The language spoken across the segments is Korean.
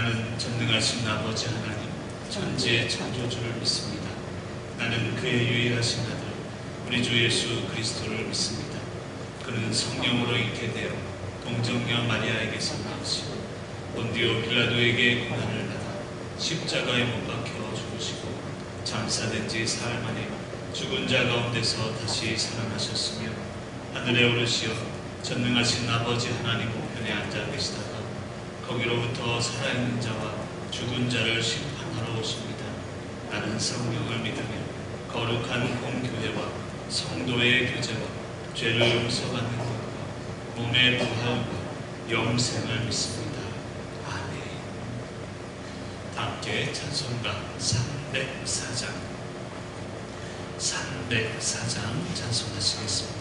나는 전능하신 아버지 하나님, 천지의 창조주를 믿습니다. 나는 그의 유일하신 아들, 우리 주 예수 그리스도를 믿습니다. 그는 성령으로 잉태 되어 동정녀 마리아에게서 나오시고 본디오 빌라도에게 고난을 받아 십자가에 못 박혀 죽으시고 장사된 지 사흘 만에 죽은 자 가운데서 다시 살아나셨으며 하늘에 오르시어 전능하신 아버지 하나님 우편에 앉아 계시다가 거기로부터 살아있는 자와 죽은 자를 심판하러 오십니다. 나는 성령을 믿으며 거룩한 공교회와 성도의 교제와 죄를 용서받는 것과 몸의 부활과 영생을 믿습니다. 아멘. 함께 찬송가 304장 찬송하시겠습니다.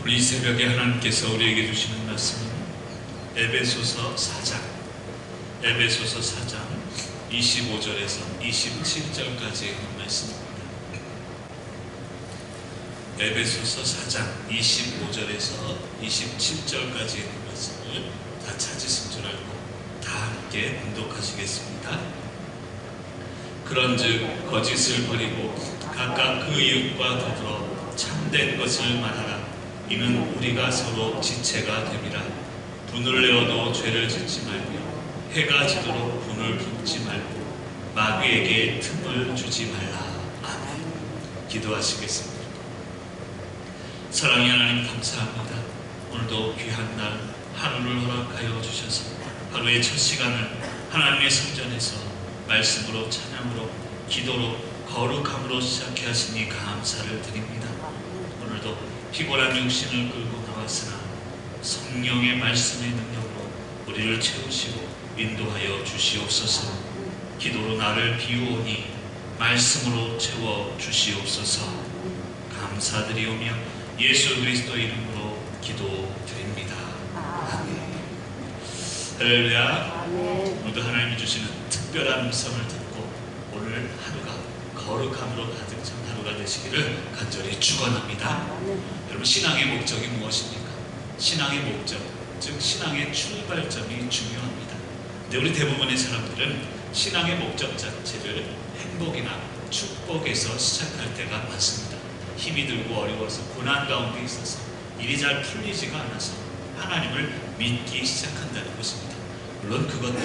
우리 이 새벽에 하나님께서 우리에게 주시는 말씀은 에베소서 4장 25절에서 27절까지의 말씀입니다. 에베소서 4장 25절에서 27절까지의 말씀을 다 찾으신 줄 알고 다 함께 봉독하시겠습니다. 그런즉 거짓을 버리고 각각 그 이웃과 더불어 참된 것을 말하라. 이는 우리가 서로 지체가 됨이라. 분을 내어도 죄를 짓지 말며 해가 지도록 분을 품지 말고 마귀에게 틈을 주지 말라. 아멘. 기도하시겠습니다. 사랑의 하나님 감사합니다. 오늘도 귀한 날 하루를 허락하여 주셔서 하루의 첫 시간을 하나님의 성전에서 말씀으로 찬양으로 기도로 거룩함으로 시작해 하시니 감사를 드립니다. 오늘도 피곤한 육신을 끌고 나왔으나 성령의 말씀의 능력으로 우리를 채우시고 인도하여 주시옵소서. 기도로 나를 비우오니 말씀으로 채워 주시옵소서. 감사드리오며 예수 그리스도 이름으로 기도드립니다. 아멘. 할렐루야. 오늘도 하나님이 주시는 특별한 음성을 듣고 오늘 하루가 거룩함으로 가득 찬 하루가 되시기를 간절히 축원합니다. 여러분, 신앙의 목적이 무엇입니까? 신앙의 목적, 즉 신앙의 출발점이 중요합니다. 근데 우리 대부분의 사람들은 신앙의 목적 자체를 행복이나 축복에서 시작할 때가 많습니다. 힘이 들고 어려워서 고난 가운데 있어서 일이 잘 풀리지가 않아서 하나님을 믿기 시작한다는 것입니다. 물론 그것도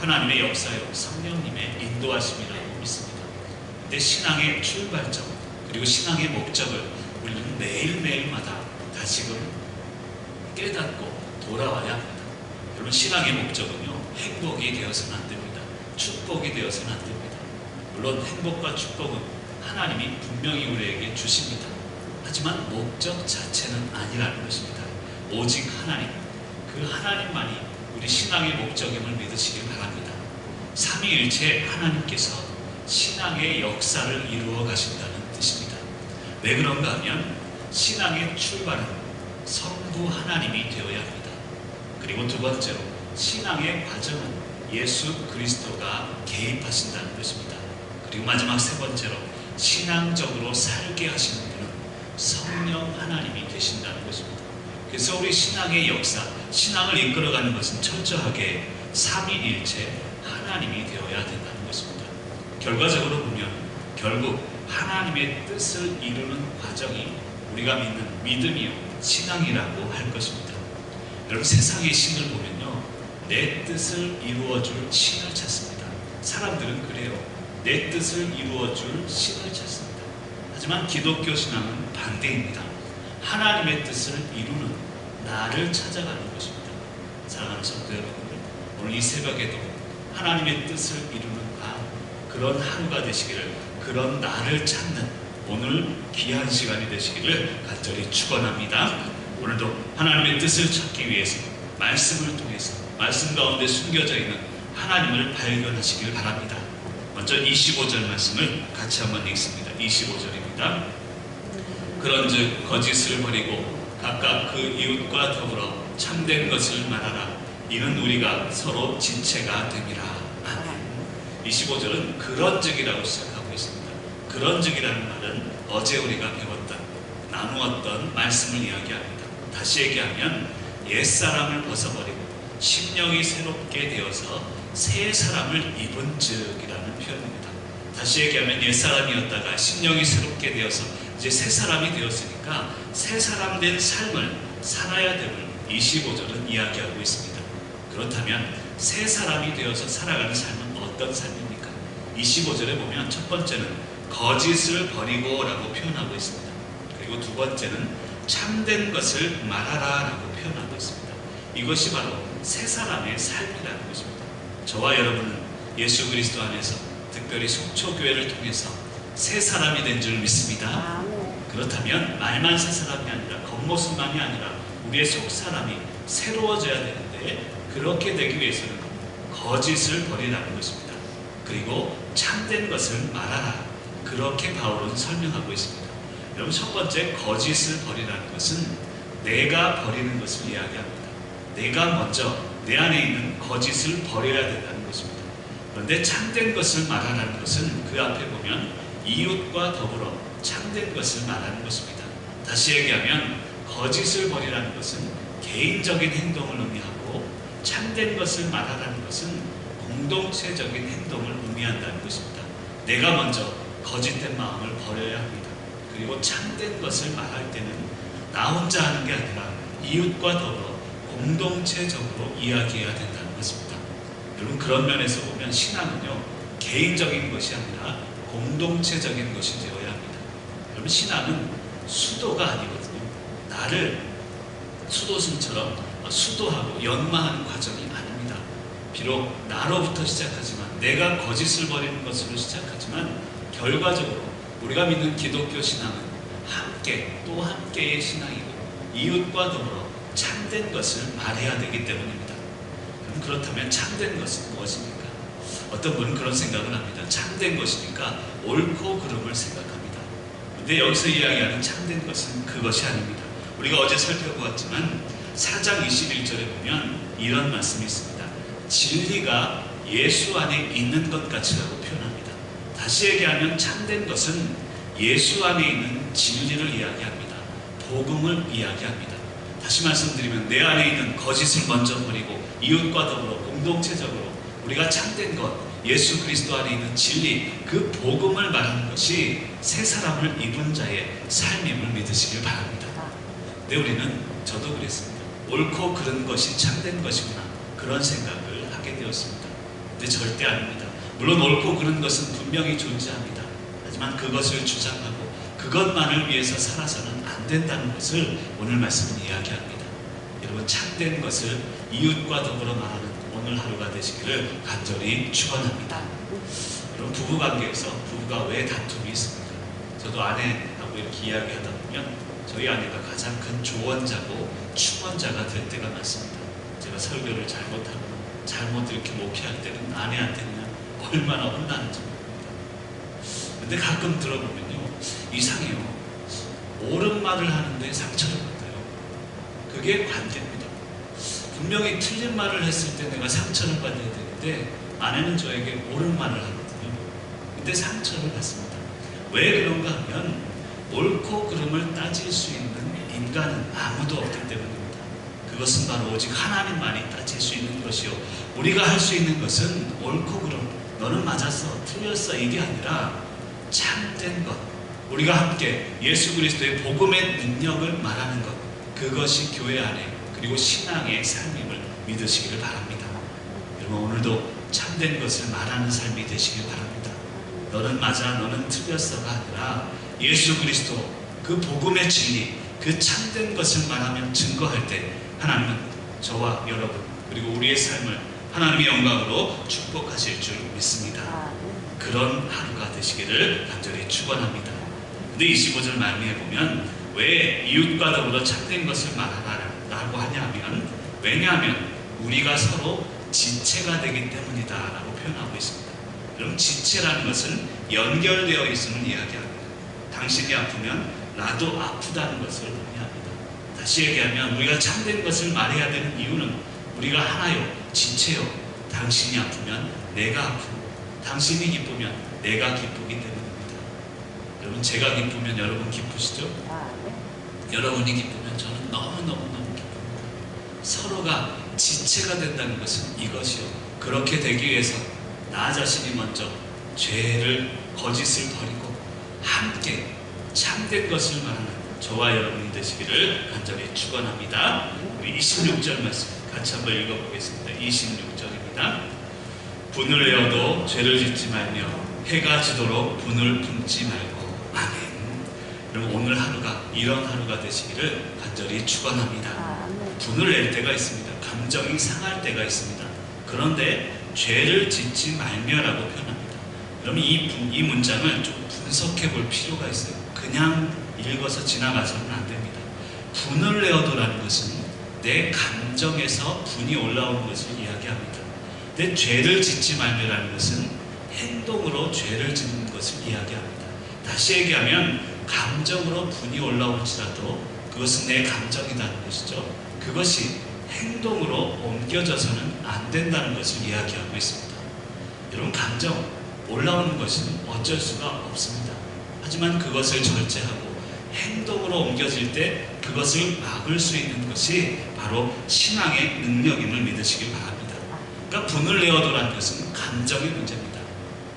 하나님의 역사요 성령님의 인도하심이라고 믿습니다. 근데 신앙의 출발점 그리고 신앙의 목적을 우리는 매일매일마다 다시금 깨닫고 돌아와야 합니다. 여러분, 신앙의 목적은요 행복이 되어서는 안 됩니다. 축복이 되어서는 안 됩니다. 물론 행복과 축복은 하나님이 분명히 우리에게 주십니다. 하지만 목적 자체는 아니라는 것입니다. 오직 하나님, 그 하나님만이 우리 신앙의 목적임을 믿으시길 바랍니다. 삼위일체 하나님께서 신앙의 역사를 이루어 가신다는 뜻입니다. 왜 그런가 하면 신앙의 출발은 성부 하나님이 되어야 합니다. 그리고 두 번째로 신앙의 과정은 예수 그리스도가 개입하신다는 것입니다. 그리고 마지막 세 번째로 신앙적으로 살게 하시는 분은 성령 하나님이 계신다는 것입니다. 그래서 우리 신앙의 역사, 신앙을 이끌어가는 것은 철저하게 삼위일체 하나님이 되어야 된다는 것입니다. 결과적으로 보면 결국 하나님의 뜻을 이루는 과정이 우리가 믿는 믿음이요 신앙이라고 할 것입니다. 여러분, 세상의 신을 보면요 내 뜻을 이루어줄 신을 찾습니다. 사람들은 그래요. 내 뜻을 이루어줄 신을 찾습니다. 하지만 기독교 신앙은 반대입니다. 하나님의 뜻을 이루는 나를 찾아가는 것입니다. 사랑하는 성도 여러분들, 오늘 이 새벽에도 하나님의 뜻을 이루는 그런 하루가 되시기를, 그런 나를 찾는 오늘 귀한 시간이 되시기를 간절히 축원합니다. 오늘도 하나님의 뜻을 찾기 위해서 말씀을 통해서 말씀 가운데 숨겨져 있는 하나님을 발견하시길 바랍니다. 먼저 25절 말씀을 같이 한번 읽습니다. 25절입니다. 그런즉 거짓을 버리고 각각 그 이웃과 더불어 참된 것을 말하라. 이는 우리가 서로 지체가 됨이라. 아멘. 25절은 그런즉이라고 시작하고 있습니다. 그런즉이라는 말은 어제 우리가 배웠던, 나누었던 말씀을 이야기합니다. 다시 얘기하면 옛사람을 벗어버리고 심령이 새롭게 되어서 새 사람을 입은 즉이라는 표현입니다. 다시 얘기하면 옛사람이었다가 심령이 새롭게 되어서 이제 새 사람이 되었으니까 새 사람 된 삶을 살아야 됨을 25절은 이야기하고 있습니다. 그렇다면 새 사람이 되어서 살아가는 삶은 어떤 삶입니까? 25절에 보면 첫 번째는 거짓을 버리고 라고 표현하고 있습니다. 그리고 두 번째는 참된 것을 말하라 라고 표현하고 있습니다. 이것이 바로 새 사람의 삶이라는 것입니다. 저와 여러분은 예수 그리스도 안에서 특별히 속초교회를 통해서 새 사람이 된 줄 믿습니다. 그렇다면 말만 새 사람이 아니라 겉모습만이 아니라 우리의 속 사람이 새로워져야 되는데, 그렇게 되기 위해서는 거짓을 버리라는 것입니다. 그리고 참된 것을 말하라, 그렇게 바울은 설명하고 있습니다. 여러분, 첫 번째 거짓을 버리라는 것은 내가 버리는 것을 이야기합니다. 내가 먼저 내 안에 있는 거짓을 버려야 된다는 것입니다. 그런데 참된 것을 말하라는 것은 그 앞에 보면 이웃과 더불어 참된 것을 말하는 것입니다. 다시 얘기하면 거짓을 버리라는 것은 개인적인 행동을 의미하고 참된 것을 말하라는 것은 공동체적인 행동을 의미한다는 것입니다. 내가 먼저 거짓된 마음을 버려야 합니다. 그리고 참된 것을 말할 때는 나 혼자 하는 게 아니라 이웃과 더불어 공동체적으로 이야기해야 된다는 것입니다. 여러분, 그런 면에서 보면 신앙은요, 개인적인 것이 아니라 공동체적인 것이 되어야 합니다. 여러분, 신앙은 수도가 아니거든요. 나를 수도승처럼 수도하고 연마하는 과정이 아닙니다. 비록 나로부터 시작하지만, 내가 거짓을 버리는 것으로 시작하지만, 결과적으로 우리가 믿는 기독교 신앙은 함께 또 함께의 신앙이고 이웃과 더불어 참된 것을 말해야 되기 때문입니다. 그럼 그렇다면 참된 것은 무엇입니까? 어떤 분은 그런 생각을 합니다. 참된 것이니까 옳고 그름을 생각합니다. 근데 여기서 이야기하는 참된 것은 그것이 아닙니다. 우리가 어제 살펴보았지만 4장 21절에 보면 이런 말씀이 있습니다. 진리가 예수 안에 있는 것 같이라고 표현합니다. 다시 얘기하면 참된 것은 예수 안에 있는 진리를 이야기합니다. 복음을 이야기합니다. 다시 말씀드리면 내 안에 있는 거짓을 먼저 버리고 이웃과 더불어 공동체적으로 우리가 참된 것, 예수 그리스도 안에 있는 진리, 그 복음을 말하는 것이 새 사람을 입은 자의 삶임을 믿으시길 바랍니다. 근데 우리는, 저도 그랬습니다. 옳고 그른 것이 참된 것이구나, 그런 생각을 하게 되었습니다. 근데 절대 아닙니다. 물론 옳고 그른 것은 분명히 존재합니다. 하지만 그것을 주장하고 그것만을 위해서 살아서는 안 된다는 것을 오늘 말씀은 이야기합니다. 여러분, 참된 것을 이웃과 더불어 말하는 오늘 하루가 되시기를 간절히 축원합니다. 여러분, 부부관계에서 부부가 왜 다툼이 있습니까? 저도 아내하고 이렇게 이야기하다 보면 저희 아내가 가장 큰 조언자고 축원자가 될 때가 많습니다. 제가 설교를 잘못하고 잘못 이렇게 목회할 때는 아내한테는 얼마나 혼나는지 모릅니다. 근데 가끔 들어보면요, 이상해요. 옳은 말을 하는데 상처를 받아요. 그게 관계입니다. 분명히 틀린 말을 했을 때 내가 상처를 받아야 되는데 아내는 저에게 옳은 말을 하거든요. 근데 상처를 받습니다. 왜 그런가 하면 옳고 그름을 따질 수 있는 인간은 아무도 없기 때문입니다. 그것은 바로 오직 하나님만이 따질 수 있는 것이요, 우리가 할 수 있는 것은 옳고 그름, 너는 맞았어, 틀렸어, 이게 아니라 참된 것, 우리가 함께 예수 그리스도의 복음의 능력을 말하는 것, 그것이 교회 안에 그리고 신앙의 삶임을 믿으시기를 바랍니다. 여러분, 오늘도 참된 것을 말하는 삶이 되시길 바랍니다. 너는 맞아, 너는 틀렸어가 아니라 예수 그리스도 그 복음의 진리, 그 참된 것을 말하며 증거할 때 하나님은 저와 여러분 그리고 우리의 삶을 하나님의 영광으로 축복하실 줄 믿습니다. 그런 하루가 되시기를 간절히 축원합니다. 근데 25절 말미에 보면 왜 이웃과 더불어 참된 것을 말하라고 하냐면, 왜냐하면 우리가 서로 지체가 되기 때문이다 라고 표현하고 있습니다. 여러분, 지체라는 것은 연결되어 있음을 이야기합니다. 당신이 아프면 나도 아프다는 것을 의미합니다. 다시 얘기하면 우리가 참된 것을 말해야 되는 이유는 우리가 하나요, 지체요. 당신이 아프면 내가 아프고 당신이 기쁘면 내가 기쁘기 때문입니다. 여러분, 제가 기쁘면 여러분 기쁘시죠? 여러분이 기쁘면 저는 너무너무 기쁩니다. 서로가 지체가 된다는 것은 이것이요, 그렇게 되기 위해서 나 자신이 먼저 죄를, 거짓을 버리고 함께 참된 것을 말하는 저와 여러분이 되시기를 간절히 축원합니다. 우리 26절 말씀 같이 한번 읽어보겠습니다. 26절입니다. 분을 내어도 죄를 짓지 말며 해가 지도록 분을 품지 말고. 아멘. 여러분, 오늘 하루가 이런 하루가 되시기를 간절히 축원합니다. 분을 낼 때가 있습니다. 감정이 상할 때가 있습니다. 그런데 죄를 짓지 말며라고 표현합니다. 여러분, 이 문장을 좀 분석해 볼 필요가 있어요. 그냥 읽어서 지나가서는 안 됩니다. 분을 내어도라는 것은 내 감정에서 분이 올라오는 것을 이야기합니다. 근데 죄를 짓지 말며라는 것은 행동으로 죄를 짓는 것을 이야기합니다. 다시 얘기하면 감정으로 분이 올라올지라도 그것은 내 감정이라는 것이죠. 그것이 행동으로 옮겨져서는 안 된다는 것을 이야기하고 있습니다. 여러분, 감정 올라오는 것은 어쩔 수가 없습니다. 하지만 그것을 절제하고 행동으로 옮겨질 때 그것을 막을 수 있는 것이 바로 신앙의 능력임을 믿으시길 바랍니다. 그러니까 분을 내어도라는 것은 감정의 문제입니다.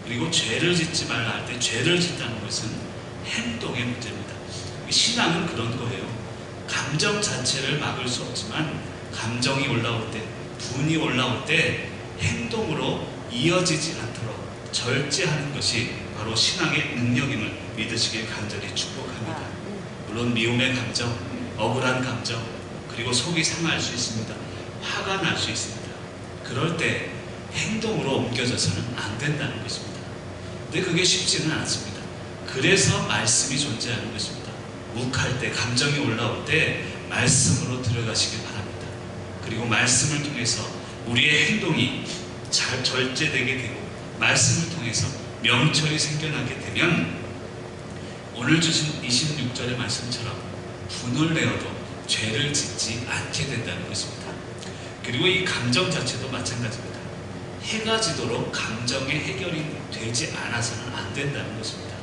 그리고 죄를 짓지 말라 할 때 죄를 짓다는 것은 행동의 문제입니다. 신앙은 그런 거예요. 감정 자체를 막을 수 없지만 감정이 올라올 때, 분이 올라올 때 행동으로 이어지지 않도록 절제하는 것이 바로 신앙의 능력임을 믿으시길 간절히 축복합니다. 물론 미움의 감정, 억울한 감정, 그리고 속이 상할 수 있습니다. 화가 날 수 있습니다. 그럴 때 행동으로 옮겨져서는 안 된다는 것입니다. 근데 그게 쉽지는 않습니다. 그래서 말씀이 존재하는 것입니다. 욱할 때, 감정이 올라올 때 말씀으로 들어가시길 바랍니다. 그리고 말씀을 통해서 우리의 행동이 잘 절제되게 되고 말씀을 통해서 명철이 생겨나게 되면 오늘 주신 26절의 말씀처럼 분을 내어도 죄를 짓지 않게 된다는 것입니다. 그리고 이 감정 자체도 마찬가지입니다. 해가 지도록 감정의 해결이 되지 않아서는 안 된다는 것입니다.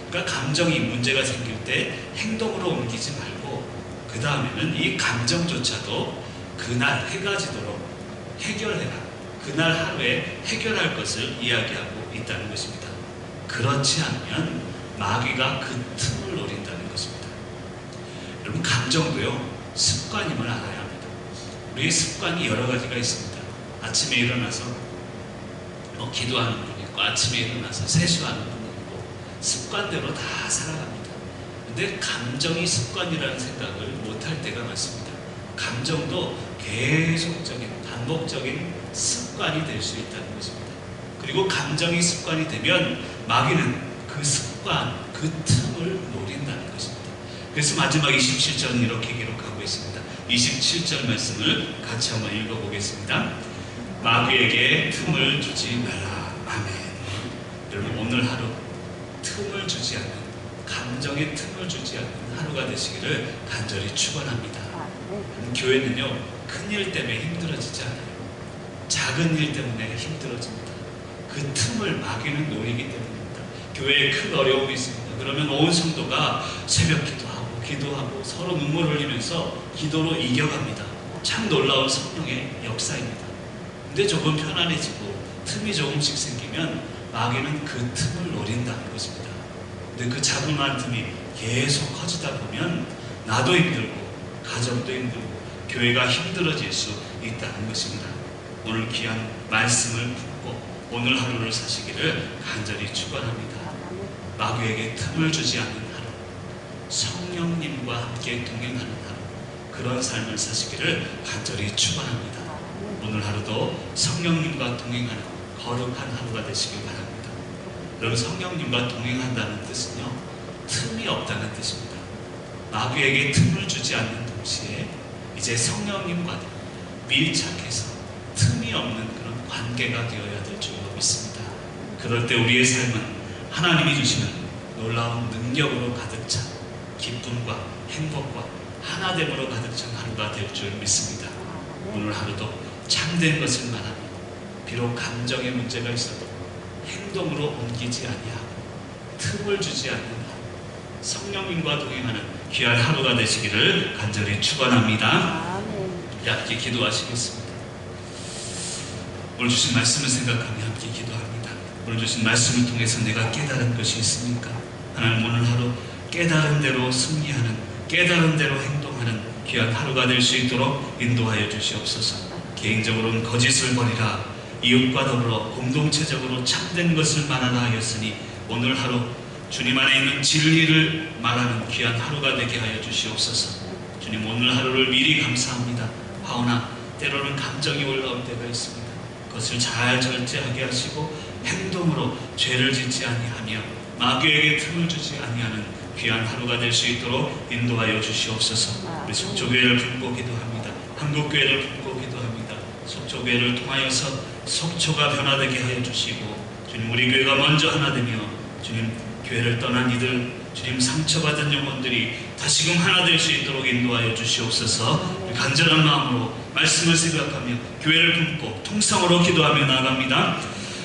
그러니까 감정이 문제가 생길 때 행동으로 옮기지 말고 그 다음에는 이 감정조차도 그날 해가 지도록 해결해라. 그날 하루에 해결할 것을 이야기하고 있다는 것입니다. 그렇지 않으면 마귀가 그 틈을 노린다는 것입니다. 여러분, 감정도요 습관임을 알아야 합니다. 우리의 습관이 여러 가지가 있습니다. 아침에 일어나서 기도하는 분이 있고, 아침에 일어나서 세수하는 분이 있고, 습관대로 다 살아갑니다. 근데 감정이 습관이라는 생각을 못할 때가 많습니다. 감정도 계속적인 반복적인 습관이 될 수 있다는 것입니다. 그리고 감정이 습관이 되면 마귀는 그 습관, 그 틈을 노린다는 것입니다. 그래서 마지막 27절은 이렇게 기록하고 있습니다. 27절 말씀을 같이 한번 읽어보겠습니다. 마귀에게 틈을 주지 말라. 아멘. 여러분, 오늘 하루 틈을 주지 않는, 감정에 틈을 주지 않는 하루가 되시기를 간절히 축원합니다. 교회는요, 큰일 때문에 힘들어지지 않아요. 작은 일 때문에 힘들어집니다. 그 틈을 마귀는 노리기 때문입니다. 교회에 큰 어려움이 있습니다. 그러면 온 성도가 새벽 기도하고 서로 눈물 흘리면서 기도로 이겨갑니다. 참 놀라운 성령의 역사입니다. 근데 조금 편안해지고 틈이 조금씩 생기면 마귀는 그 틈을 노린다는 것입니다. 근데 그 자그마한 틈이 계속 커지다 보면 나도 힘들고 가정도 힘들고 교회가 힘들어질 수 있다는 것입니다. 오늘 귀한 말씀을 붙고 오늘 하루를 사시기를 간절히 축원합니다. 마귀에게 틈을 주지 않는 하루, 성령님과 함께 동행하는 하루, 그런 삶을 사시기를 간절히 축원합니다. 오늘 하루도 성령님과 동행하는 거룩한 하루가 되시길 바랍니다. 여러분, 성령님과 동행한다는 뜻은요, 틈이 없다는 뜻입니다. 마귀에게 틈을 주지 않는 동시에 이제 성령님과 밀착해서 틈이 없는 그런 관계가 되어야 될 줄로 믿습니다. 그럴 때 우리의 삶은 하나님이 주시는 놀라운 능력으로 가득 찬 기쁨과 행복과 하나됨으로 가득 찬 하루가 될 줄 믿습니다. 오늘 하루도 참된 것을 말하며 비록 감정의 문제가 있어도 행동으로 옮기지 아니하고 틈을 주지 않는 하루, 성령님과 동행하는 귀한 하루가 되시기를 간절히 축원합니다. 함께 기도하시겠습니다. 오늘 주신 말씀을 생각하며 함께 기도합니다. 오늘 주신 말씀을 통해서 내가 깨달은 것이 있습니까? 하나님, 오늘 하루 깨달은 대로 승리하는, 깨달은 대로 행동하는 귀한 하루가 될 수 있도록 인도하여 주시옵소서. 개인적으로는 거짓을 버리라, 이웃과 더불어 공동체적으로 참된 것을 말하라 하였으니 오늘 하루 주님 안에 있는 진리를 말하는 귀한 하루가 되게 하여 주시옵소서. 주님, 오늘 하루를 미리 감사합니다. 하오나 때로는 감정이 올라올 때가 있습니다. 그것을 잘 절제하게 하시고 행동으로 죄를 짓지 아니하며 마귀에게 틈을 주지 아니하는 귀한 하루가 될 수 있도록 인도하여 주시옵소서. 우리 속초교회를 품고 기도합니다. 한국교회를 품고 기도합니다. 속초교회를 통하여서 속초가 변화되게 하여 주시고, 주님, 우리 교회가 먼저 하나 되며 주님, 교회를 떠난 이들, 주님, 상처받은 영혼들이 다시금 하나 될 수 있도록 인도하여 주시옵소서. 간절한 마음으로 말씀을 생각하며 교회를 품고 통성으로 기도하며 나아갑니다.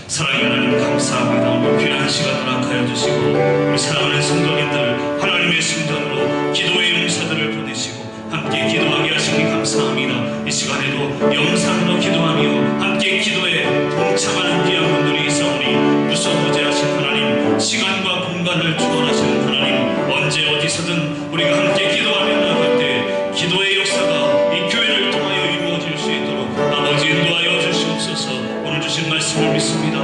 사랑의 하나님 감사합니다. 오늘 귀한 시간을 허락하여 주시고 우리 사랑하는 성도님들 하나님의 성전으로 기도의 용사들을 보내시고 함께 기도하게 하시니 감사합니다. 이 시간에도 영상으로 기도하며 함께 기도에 동참하는 귀한 분들이 있사오니 무소부재하신 하나님, 시간과 공간을 초월하시는 하나님, 언제 어디서든 우리가 함께 기도하며 나아갈 때 기도의 역사가 이 교회를 통하여 이루어질 수 있도록 아버지 인도하여 주시옵소서. 오늘 주신 말씀을 믿습니다.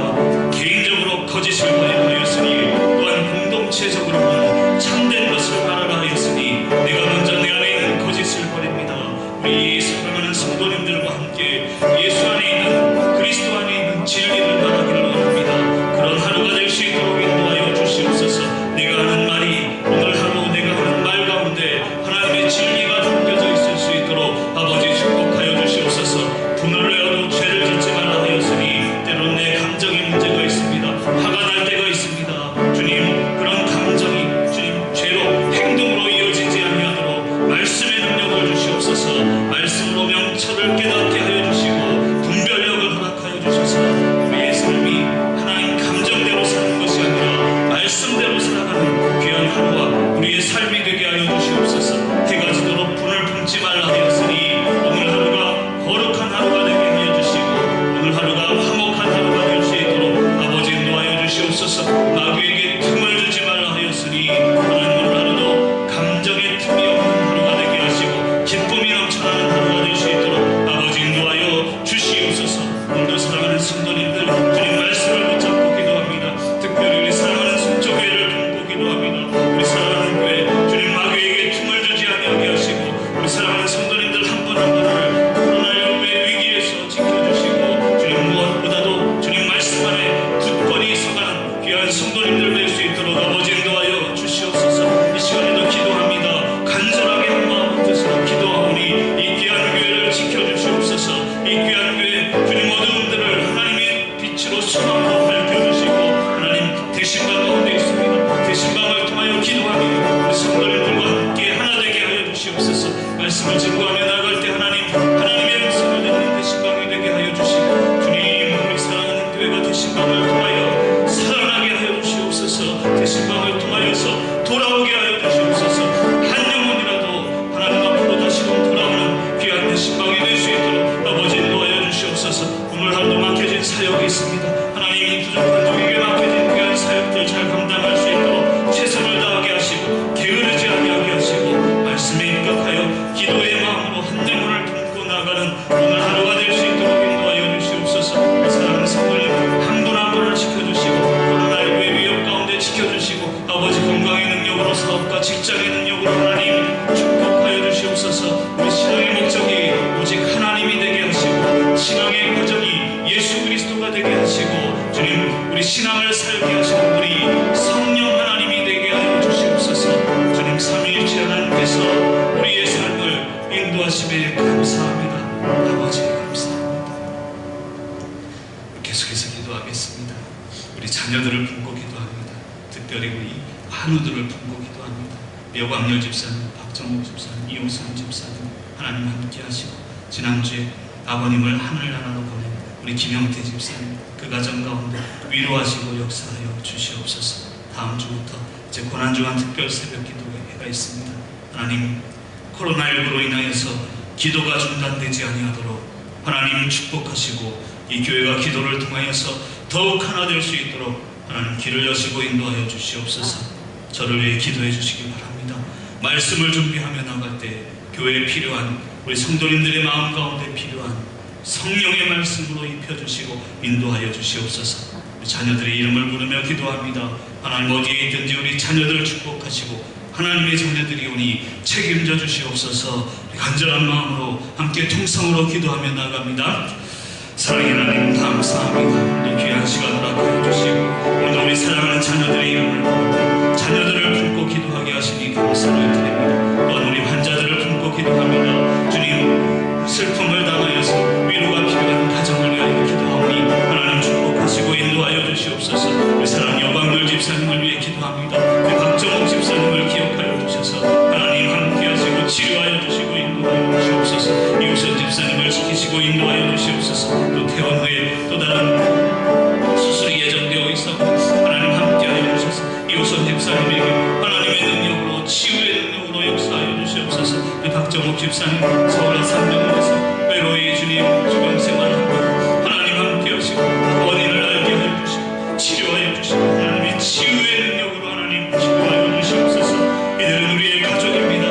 개인적으로 거짓을 버림하였으니 또한 공동체적으로는 참된 것을 말하라 하였으니 내가 먼저 내 안에 있는 거짓을 버립니다. 우리 사랑하는 성도님들과 함께 예수 안에 있는, 그리스도 안에 있는 진리를 말하기를 원합니다. 그런 하루가 될 수 있도록 인도하여 주시옵소서. 내가 하는 말이 오늘 하루 내가 하는 말 가운데 하나님의 진리가 담겨져 있을 수 있도록 아버지 축복하여 주시옵소서. 분을 내어도 죄를 짓지 말라 하였으니 때로는 내 감정에 문제가 있습니다. 화가 날 때가 있습니다. 주님, 그런 감정이 주님 죄로 행동으로 이어지지 아니하도록 말씀의 능력을 주시옵소서. 말씀으로 명철을 깨닫게 하여 주시고 분별력을 허락하여 주셔서 우리의 삶이 하나님 감정대로 사는 것이 아니라 말씀대로 살아가는 귀한 하루와 우리의 삶이 되게 하여 주시옵소서. 해가 지도록 분을 품지 말라 하였으니 오늘 하루가 거룩한 하루가 되게 하여 주시고 오늘 하루가 화목한 하루가 될 수 있도록 아버지 인도하여 주시옵소서. 마귀에게 틈을 주지 말라 하였으니 하나님 오늘 하루도 감정의 틈이 없는 하루가 되게 하시고 기쁨이 넘쳐나는 하루가 될 수 있도록 아버지 인도하여 주시옵소서. 오늘도 사랑하는 성도님들 주님 말씀을 붙잡고 기도합니다. 특별히 우리 사랑하는 속초교회를 품고 기도합니다. 우리 사랑하는 교회 주님 마귀에게 틈을 주지 아니하게 하시고 우리 사랑하는 성도님들 한 분 한 분을 코로나19의 위기에서 지켜주시고 주님 무엇보다도 주님 말씀 안에 굳건히 서가는 귀한 성도님들 될 수 있도록 아버지 인도하여 주시옵소서. 이 시간에도 기도합니다. 간절하게 한 마음 뜻으로 기도하오니 이 귀한 교회를 지켜주시옵소서. 이 귀한 교회 주님 어두움들을 하나님의 빛으로 소망으로 밝혀주시고 하나님 대신방 가운데 있습니다. 대신방을 통하여 기도하며 우리 성도님들과 함께 하나 되게 하여 주시옵소서. 말씀을 증거하며 나아갈 때 하나님의 음성을 듣는 대신방이 되게 하여 주시고 주님 우리 사랑하는 교회가 대신방을 통하여 살아나게 하여 주시옵소서. 대신방을 통하여서 돌아오게 하여 주시옵소서. 한 영혼이라도 하나님 앞으로 다시금 돌아오는 귀한 대신방이 될 수 있도록 아버지 인도하여 주시옵소서. 오늘 하루도 맡겨진 사역이 있습니다. 하나님이 부족한 종에게 맡겨진 귀한 사역들 잘 감당할 수 있도록 최선을 다하게 하시고 게으르지 아니하게 하시고 말씀에 입각하여 기도의 마음으로 한 영혼을 품고 나가는 오늘 하루가 될 수 있도록 인도하여 주시옵소서. 사랑하는 성도님 한 분 한 분을 지켜주시고 코로나19의 위협 가운데 지켜주시고 아버지 건강의 능력으로 사업과 직장의 능력으로 하나님 축복하여 주시옵소서. 우리 신앙의 목적이 오직 하나님이 되게 하시고 신앙의 과정이 예수 그리스도가 되게 하시고 주님 우리 신앙을 살게 하시는 우리 성령 하나님이 되게 하여 주시옵소서. 주님 삼위일체 하나님께서 우리의 삶을 인도하심에 감사합니다. 아버지 감사합니다. 계속해서 기도하겠습니다. 우리 자녀들을 품고 기도합니다. 특별히 우리 환우들을 품고 기도합니다. 묘광열 집사님, 박정욱 집사님, 이호선 집사님 하나님 함께 하시고 지난주에 아버님을 하늘나라로 보낸 우리 김영태 집사님 그 가정 가운데 위로하시고 역사하여 주시옵소서. 다음 주부터 이제 고난주간 특별 새벽 기도회가 있습니다. 하나님 코로나19로 인하여서 기도가 중단되지 아니하도록 하나님 축복하시고 이 교회가 기도를 통하여서 더욱 하나 될 수 있도록 하나님 길을 여시고 인도하여 주시옵소서. 저를 위해 기도해 주시기 바랍니다. 말씀을 준비하며 나갈 때 교회에 필요한 우리 성도님들의 마음 가운데 필요한 성령의 말씀으로 입혀주시고 인도하여 주시옵소서. 우리 자녀들의 이름을 부르며 기도합니다. 하나님 어디에 있든지 우리 자녀들을 축복하시고 하나님의 자녀들이 오니 책임져 주시옵소서. 간절한 마음으로 함께 통성으로 기도하며 나갑니다. 사랑의 하나님 감사합니다. 이 귀한 시간 허락하여 주시고 오늘 우리 사랑하는 자녀들의 이름을 부르고 자녀들을 품고 기도하게 하시니 감사를 드립니다. 또한 우리 환자들을 품고 기도합니다. 주님 슬픔을 당하여서 위로가 필요한 가정을 위하여 기도하오니 하나님 축복하시고 인도하여 주시옵소서. 우리 사랑하는 여광열 집사님을 위해 기도합니다. 우리 박정욱 집사님을 기억하여 주셔서 하나님 함께 하시고 치료하여 주시고 인도하여 주시옵소서. 이우선 집사님을 주시고 인도하여 주시옵소서. 또 퇴원 후에 또 다른 수술이 예정되어 있어 하나님 함께하여 주셔서 이호선 집사님에게 하나님의 능력으로 치유의 능력으로 역사하여 주시옵소서. 우리 박정욱 집사님 서울 아산병원에서 외로이 주님 주병 생활하고 하나님 함께하시고 원인을 알게 하여 주시고 치료하여 주시고 하나님의 치유의 능력으로 하나님 치료하여 주시옵소서. 이들은 우리의 가족입니다.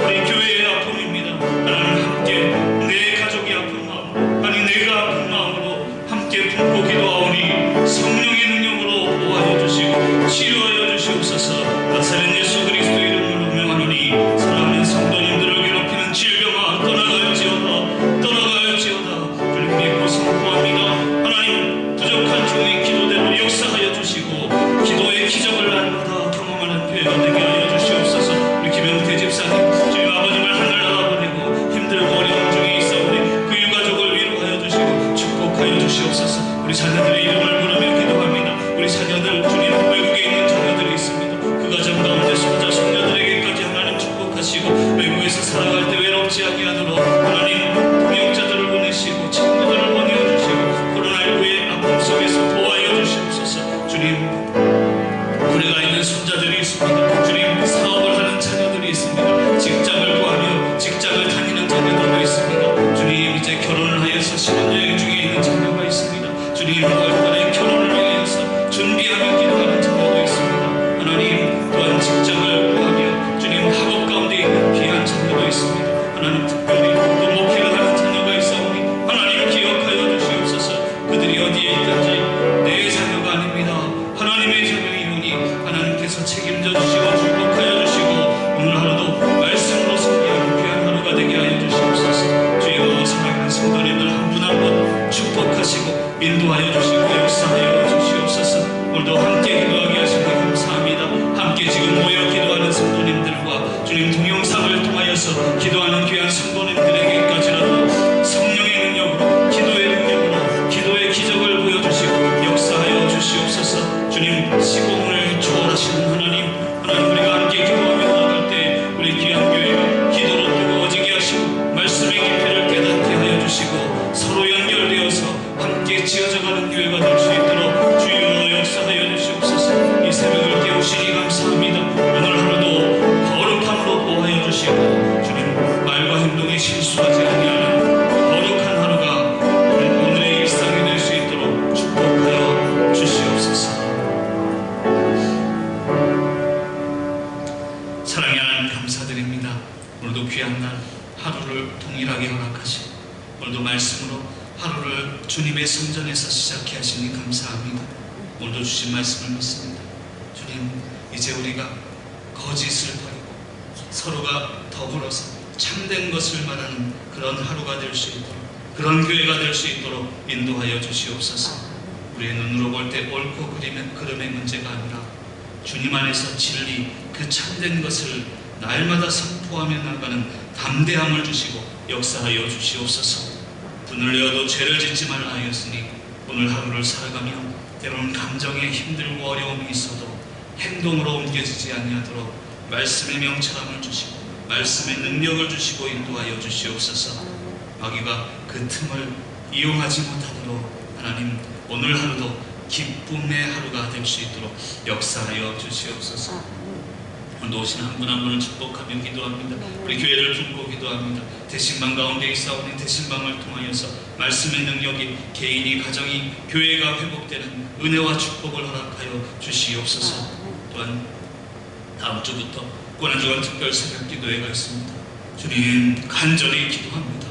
우리 교회의 아픔입니다. 하나님 함께 내 가족이 아픈 마음 아니 내가 아픈 마음으로 함께 품고 기도하오니 성령의 능력으로 보호하여 주시고 치료하여 주시옵소서. 나사렛 예수 그리스도 이름으로 명하노니 사랑하는 성도님들을 괴롭히는 질병아 떠나갈지어다 떠나갈지어다. 주님 믿고 선포합니다. 하나님 부족한 종의 기도대로 역사하여 주시고 기도의 기적을 날마다 경험하는 교회가 되게 하여 주시옵소서. 우리 김영태 집사님 주님 아버님을 하늘나라 보내고 힘들고 어려운 중에 있사오니 그 유가족을 위로하여 주시고 축복하여 주시옵소서. 우리 자녀들의 이름을 부르며 기도합니다. 우리 자녀들 주님 외국에 있는 자녀들이 있습니다. 그 가정 가운데 손자 손녀들에게까지 하나님 축복하시고 외국에서 살아갈 때 외롭지 아니하도록 하나님 동역자들을 보내시고 친구들을 보내주시고 코로나19의 아픔 속에서 도와여 주시옵소서. 주님 우리가 있는 손자들이 있습니다. 주님 사업을 하는 자녀들이 있습니다. 직장을 구하며 직장을 다니는 자녀들도 있습니다. 주님 이제 결혼을 하여서 신혼여행 중에 있는 자녀가 있습니다. 주님 5월달에 결혼을 위해서 준비하며 기도하는 자녀도 있습니다. 하나님 또한 직장을 구하며 주님 학업 가운데 있는 귀한 자녀도 있습니다. 하나님 특별히 또 목회를 하는 자녀가 있사오니 하나님 기억하여 주시옵소서. 그들이 어디에 있든지 내 자녀가 아닙니다. 하나님의 자녀이오니 하나님께서 책임져 주시고 축복하여 주시고 오늘 하루도 말씀으로 승리하는 귀한 하루가 되게 하여 주시옵소서. 주여 사랑하는 성도님들 한 분 한 분 축복하시고 인도하여 주시고 역사하여 주시옵소서. 오늘도 함께 기도하게 하시니 감사합니다. 함께 지금 모여 기도하는 성도님들과 주님 동영상을 통하여서 기도하는 귀한 성도님들에게까지라도 성령의 능력으로 기도의 능력으로 기도의 기적을 보여주시고 역사하여 주시옵소서. 주님 시공을 초월하시는 하나님 우리가 함께 기도하며 나갈 때 우리 귀한 교회가 기도로 뜨거워지게 하시고 말씀의 깊이를 깨닫게 하여 주시고 서로 연결되어서 함께 지어져가는 교회가 될 수 있도록 주여 역사하여 주시옵소서. 이 새벽을 깨우시니 감사합니다. 오늘 하루도 거룩함으로 보호하여 주시고 주님 말과 행동에 실수하지 아니하는 거룩한 하루가 오늘의 일상이 될 수 있도록 축복하여 주시옵소서. 사랑의 하나님 감사드립니다. 오늘도 귀한 날 하루를 동일하게 허락하시고 오늘도 말씀으로 하루를 주님의 성전에서 시작해 하시니 감사합니다. 오늘도 주신 말씀을 믿습니다. 주님 이제 우리가 거짓을 버리고 서로가 더불어서 참된 것을 말하는 그런 하루가 될 수 있도록 그런 교회가 될 수 있도록 인도하여 주시옵소서. 우리의 눈으로 볼 때 옳고 그름의 문제가 아니라 주님 안에서 진리 그 참된 것을 날마다 선포하며 나가는 담대함을 주시고 역사하여 주시옵소서. 분을 내어도 죄를 짓지 말라 하였으니 오늘 하루를 살아가며 때로는 감정에 힘들고 어려움이 있어도 행동으로 옮겨지지 아니하도록 말씀의 명철함을 주시고 말씀의 능력을 주시고 인도하여 주시옵소서. 마귀가 그 틈을 이용하지 못하도록 하나님 오늘 하루도 기쁨의 하루가 될 수 있도록 역사하여 주시옵소서. 오늘도 오신 한 분 한 분을 축복하며 기도합니다. 우리 교회를 품고 기도합니다. 대신방 가운데 있사오니 대신방을 통하여서 말씀의 능력이 개인이 가정이 교회가 회복되는 은혜와 축복을 허락하여 주시옵소서. 또한 다음 주부터 고난주간 특별 새벽 기도회가 있습니다. 주님 간절히 기도합니다.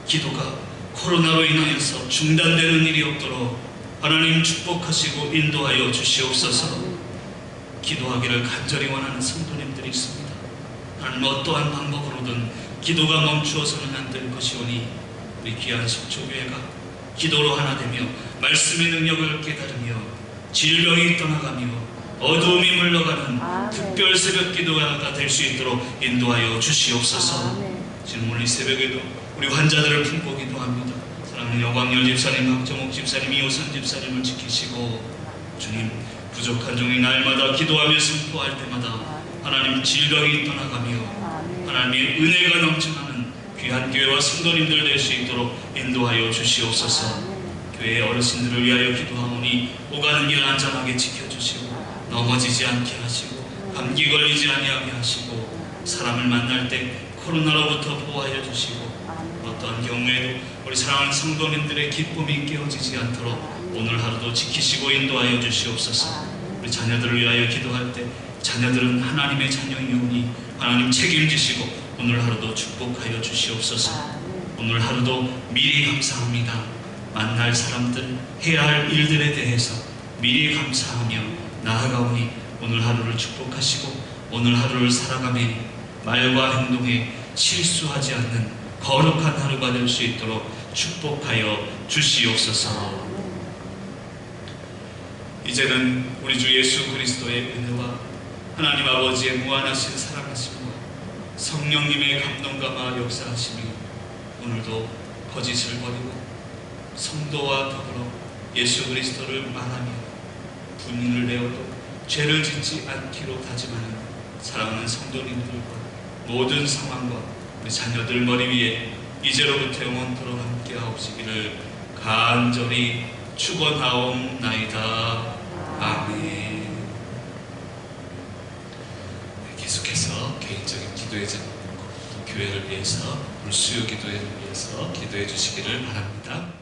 기도가 코로나로 인하여서 중단되는 일이 없도록 하나님 축복하시고 인도하여 주시옵소서. 기도하기를 간절히 원하는 성도님들이 있습니다. 하나님 어떠한 방법으로든 기도가 멈추어서는 안 될 것이오니 우리 귀한 속초교회가 기도로 하나 되며 말씀의 능력을 깨달으며 질병이 떠나가며 어두움이 물러가는 특별 새벽 기도가 될 수 있도록 인도하여 주시옵소서. 지금 오늘 이 새벽에도 우리 환자들을 품고 기도합니다. 사랑하는 여광열 집사님, 박정욱 집사님, 이호선 집사님을 지키시고 주님 부족한 종이 날마다 기도하며 선포할 때마다 하나님 질병이 떠나가며 하나님의 은혜가 넘쳐나는 귀한 귀한 교회와 성도님들 될 수 있도록 인도하여 주시옵소서. 교회 어르신들을 위하여 기도하오니 오가는 길 안전하게 지켜주시고 넘어지지 않게 하시고 감기 걸리지 아니하게 하시고 사람을 만날 때 코로나로부터 보호하여 주시고 어떠한 경우에도 우리 사랑하는 성도님들의 기쁨이 깨어지지 않도록 오늘 하루도 지키시고 인도하여 주시옵소서. 우리 자녀들을 위하여 기도할 때 자녀들은 하나님의 자녀이오니 하나님 책임지시고 오늘 하루도 축복하여 주시옵소서. 오늘 하루도 미리 감사합니다. 만날 사람들, 해야 할 일들에 대해서 미리 감사하며 나아가오니 오늘 하루를 축복하시고 오늘 하루를 살아가며 말과 행동에 실수하지 않는 거룩한 하루가 될 수 있도록 축복하여 주시옵소서. 이제는 우리 주 예수 그리스도의 은혜와 하나님 아버지의 무한하신 사랑하심과 성령님의 감동감화 역사하심이 오늘도 거짓을 버리고 성도와 더불어 예수 그리스도를 말하며 분인을 내어도 죄를 짓지 않기로 다짐하는 사랑하는 성도님들과 모든 상황과 우리 자녀들 머리 위에 이제로부터 영원토록 함께하옵시기를 간절히 축원하옵나이다. 아멘. 계속해서 개인적인 기도의 제목, 교회를 위해서, 우리 수요 기도회를 위해서 기도해 주시기를 바랍니다.